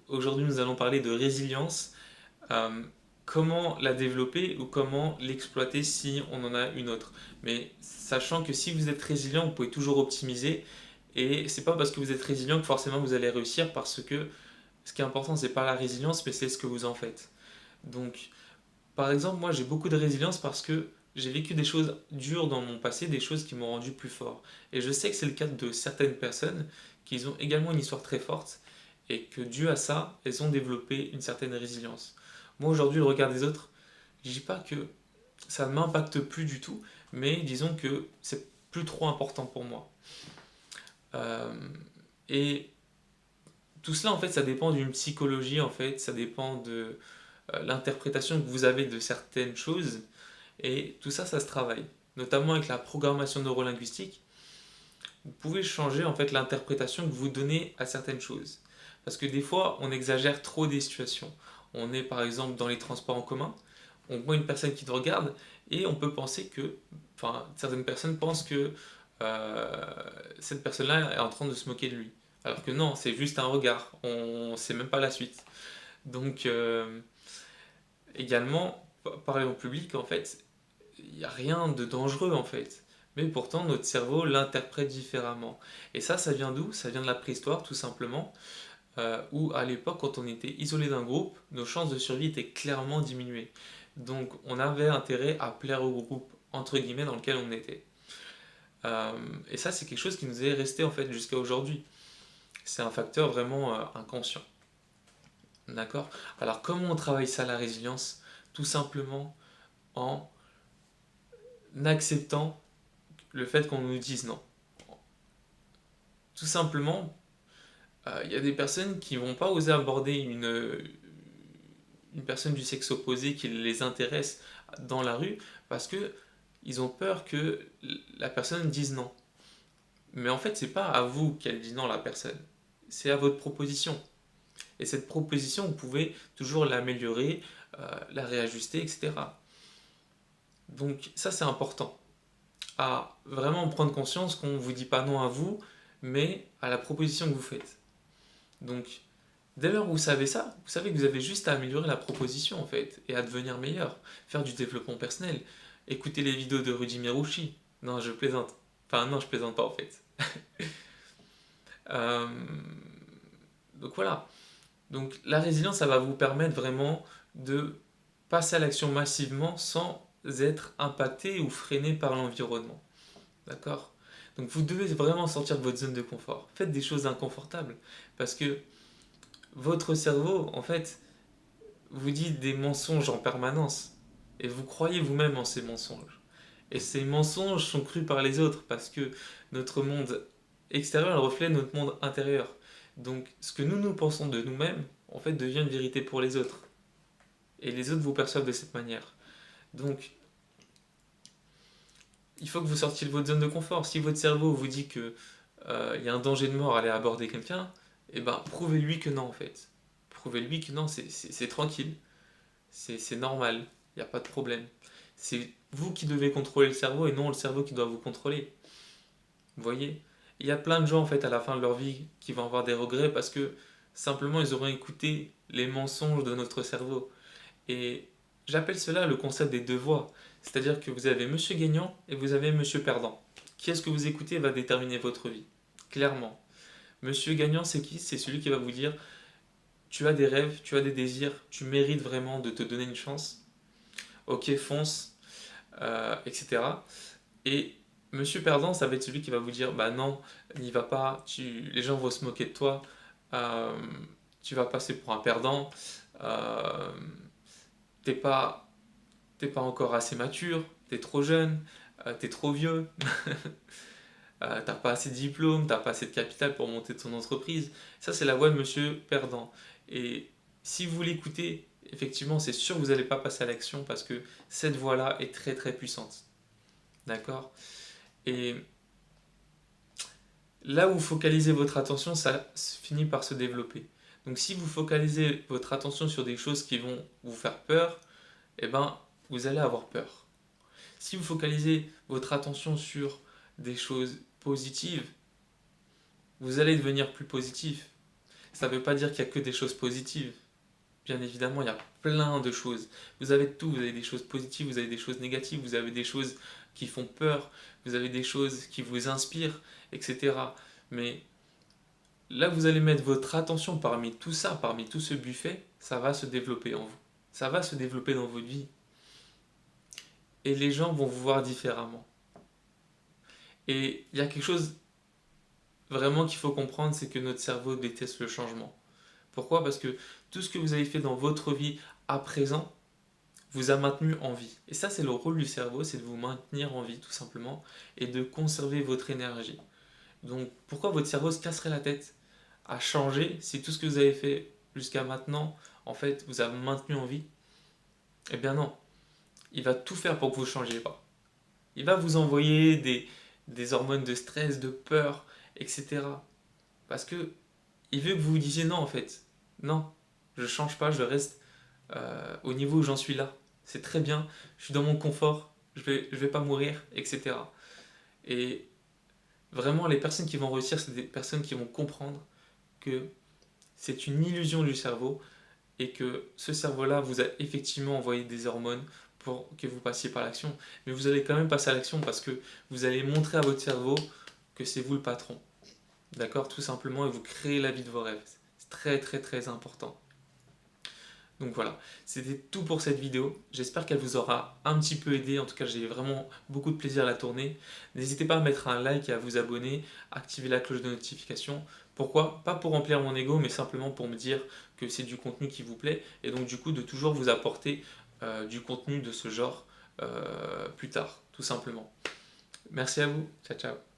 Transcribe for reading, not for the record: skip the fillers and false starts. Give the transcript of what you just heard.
Aujourd'hui, nous allons parler de résilience. Euh, Comment la développer ou comment l'exploiter si on en a une autre. Mais sachant que si vous êtes résilient, vous pouvez toujours optimiser. Et c'est pas parce que vous êtes résilient que forcément vous allez réussir, parce que ce qui est important, c'est pas la résilience, mais c'est ce que vous en faites. Donc, par exemple, moi j'ai beaucoup de résilience parce que j'ai vécu des choses dures dans mon passé, des choses qui m'ont rendu plus fort. Et je sais que c'est le cas de certaines personnes qui ont également une histoire très forte et que dû à ça, elles ont développé une certaine résilience. Moi aujourd'hui, le regard des autres, je dis pas que ça ne m'impacte plus du tout, mais disons que c'est plus trop important pour moi. Euh, et tout cela, en fait, ça dépend d'une psychologie, en fait, ça dépend de l'interprétation que vous avez de certaines choses. Et tout ça, ça se travaille. Notamment avec la programmation neurolinguistique, vous pouvez changer en fait l'interprétation que vous donnez à certaines choses. Parce que des fois, on exagère trop des situations. On est par exemple dans les transports en commun, on voit une personne qui te regarde et on peut penser que, enfin, certaines personnes pensent que euh, cette personne-là est en train de se moquer de lui. Alors que non, c'est juste un regard, on ne sait même pas la suite. Donc, également, parler en public, en fait, il n'y a rien de dangereux en fait. Mais pourtant, notre cerveau l'interprète différemment. Et ça vient d'où? Ça vient de la préhistoire, tout simplement, où à l'époque, quand on était isolé d'un groupe, nos chances de survie étaient clairement diminuées. Donc, on avait intérêt à plaire au groupe, entre guillemets, dans lequel on était. Euh, et ça, c'est quelque chose qui nous est resté en fait jusqu'à aujourd'hui. C'est un facteur vraiment inconscient. D'accord? Alors, comment on travaille ça, la résilience? Tout simplement en acceptant le fait qu'on nous dise non. Tout simplement, il y a des personnes qui vont pas oser aborder une personne du sexe opposé qui les intéresse dans la rue parce que ils ont peur que la personne dise non. Mais en fait, c'est pas à vous qu'elle dit non, la personne. C'est à votre proposition. Et cette proposition, vous pouvez toujours l'améliorer, la réajuster, etc. Donc ça, c'est important. À vraiment prendre conscience qu'on ne vous dit pas non à vous, mais à la proposition que vous faites. Donc, dès lors où vous savez ça, vous savez que vous avez juste à améliorer la proposition en fait, et à devenir meilleur, faire du développement personnel, écouter les vidéos de Rudy Mirouchi. Non, je plaisante. Enfin, non, je plaisante pas en fait. Euh, donc voilà. Donc la résilience, ça va vous permettre vraiment de passer à l'action massivement sans être impacté ou freiné par l'environnement. D'accord? Donc vous devez vraiment sortir de votre zone de confort. Faites des choses inconfortables. Parce que votre cerveau, en fait, vous dit des mensonges en permanence. Et vous croyez vous-même en ces mensonges. Et ces mensonges sont crus par les autres parce que notre monde extérieur reflète notre monde intérieur. Donc ce que nous pensons de nous-mêmes, en fait, devient une vérité pour les autres. Et les autres vous perçoivent de cette manière. Donc il faut que vous sortiez de votre zone de confort. Si votre cerveau vous dit que y a un danger de mort à aller aborder quelqu'un, eh ben prouvez-lui que non en fait. Prouvez-lui que non, c'est tranquille, c'est normal, il n'y a pas de problème. C'est vous qui devez contrôler le cerveau et non le cerveau qui doit vous contrôler. Vous voyez? Il y a plein de gens en fait à la fin de leur vie qui vont avoir des regrets parce que simplement ils auront écouté les mensonges de notre cerveau. Et j'appelle cela le concept des deux voix. C'est-à-dire que vous avez monsieur gagnant et vous avez monsieur perdant. Qui est-ce que vous écoutez va déterminer votre vie. Clairement. Monsieur gagnant, c'est qui? C'est celui qui va vous dire tu as des rêves, tu as des désirs, tu mérites vraiment de te donner une chance. Ok, fonce, etc. Et monsieur perdant, ça va être celui qui va vous dire bah non, n'y va pas, les gens vont se moquer de toi, euh, tu vas passer pour un perdant, euh, t'es pas, t'es pas encore assez mature, t'es trop jeune, t'es trop vieux, t'as pas assez de diplôme, t'as pas assez de capital pour monter ton entreprise. Ça, c'est la voix de monsieur perdant. Et si vous l'écoutez, effectivement, c'est sûr que vous n'allez pas passer à l'action parce que cette voix-là est très très puissante. D'accord? Et là où vous focalisez votre attention, ça finit par se développer. Donc si vous focalisez votre attention sur des choses qui vont vous faire peur, eh ben, vous allez avoir peur. Si vous focalisez votre attention sur des choses positives, vous allez devenir plus positif. Ça ne veut pas dire qu'il n'y a que des choses positives. Bien évidemment, il y a plein de choses. Vous avez tout, vous avez des choses positives, vous avez des choses négatives, vous avez des choses qui font peur, vous avez des choses qui vous inspirent, etc. Mais là, vous allez mettre votre attention parmi tout ça, parmi tout ce buffet, ça va se développer en vous. Ça va se développer dans votre vie. Et les gens vont vous voir différemment. Et il y a quelque chose vraiment qu'il faut comprendre, c'est que notre cerveau déteste le changement. Pourquoi? Parce que tout ce que vous avez fait dans votre vie à présent vous a maintenu en vie. Et ça, c'est le rôle du cerveau, c'est de vous maintenir en vie tout simplement et de conserver votre énergie. Donc pourquoi votre cerveau se casserait la tête à changer si tout ce que vous avez fait jusqu'à maintenant, en fait, vous a maintenu en vie? Eh bien non, il va tout faire pour que vous ne changiez pas. Il va vous envoyer des hormones de stress, de peur, etc. Parce que il veut que vous vous disiez non en fait. Non, je ne change pas, je reste au niveau où j'en suis là. C'est très bien, je suis dans mon confort, je vais pas mourir, etc. Et vraiment, les personnes qui vont réussir, c'est des personnes qui vont comprendre que c'est une illusion du cerveau et que ce cerveau-là vous a effectivement envoyé des hormones pour que vous passiez par l'action. Mais vous allez quand même passer à l'action parce que vous allez montrer à votre cerveau que c'est vous le patron. D'accord? Tout simplement, et vous créez la vie de vos rêves. C'est très très très important. Donc voilà, c'était tout pour cette vidéo. J'espère qu'elle vous aura un petit peu aidé. En tout cas, j'ai vraiment beaucoup de plaisir à la tourner. N'hésitez pas à mettre un like et à vous abonner, activer la cloche de notification. Pourquoi? Pas pour remplir mon ego, mais simplement pour me dire que c'est du contenu qui vous plaît. Et donc du coup, de toujours vous apporter du contenu de ce genre plus tard, tout simplement. Merci à vous. Ciao, ciao.